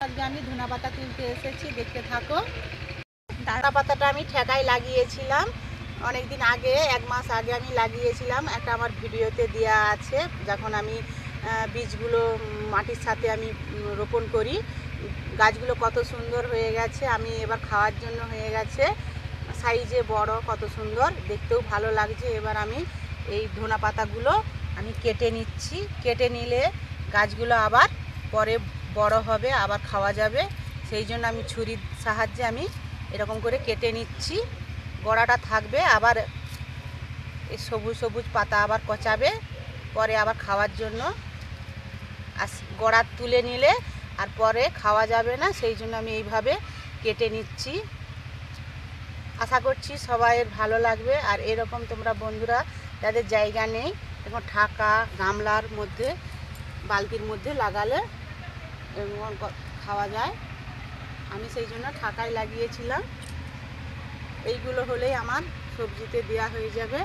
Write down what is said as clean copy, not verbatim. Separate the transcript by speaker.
Speaker 1: আজকে আমি ধনেপাতা তুলতে এসেছি, দেখতে থাকো। ধনেপাতাটা আমি ঠেকায় লাগিয়েছিলাম অনেক দিন আগে, 1 মাস আগে আমি লাগিয়েছিলাম। একটা আমার ভিডিওতে দেওয়া আছে, যখন আমি বীজগুলো মাটির সাথে আমি রোপণ করি। গাছগুলো কত সুন্দর হয়ে গেছে, আমি এবার খাওয়ার জন্য হয়ে গেছে, সাইজে বড়, কত সুন্দর দেখতেও ভালো লাগছে। এবার আমি এই ধনেপাতাগুলো আমি কেটে নিচ্ছি। কেটে নিলে গাছগুলো আবার পরে বড় হবে, আবার খাওয়া যাবে। সেই জন্য আমি ছুরির সাহায্যে আমি এরকম করে কেটে নিচ্ছি। গোড়াটা থাকবে, আবার এই সবুজ সবুজ পাতা আবার কচাবে, পরে আবার খাওয়ার জন্য। আর গোড়া তুলে নিলে আর পরে খাওয়া যাবে না, সেই জন্য আমি এইভাবে কেটে নিচ্ছি। আশা করছি সবাইয়ের ভালো লাগবে। আর এরকম তোমরা বন্ধুরা যাদের জায়গা নেই, এখন ঢাকা গামলার মধ্যে, বালতির মধ্যে লাগালে খাওয়া যায়। আমি সেই জন্য ঢাকায় লাগিয়েছিলাম। এইগুলো হলেই আমার সবজিতে দেওয়া হয়ে যাবে।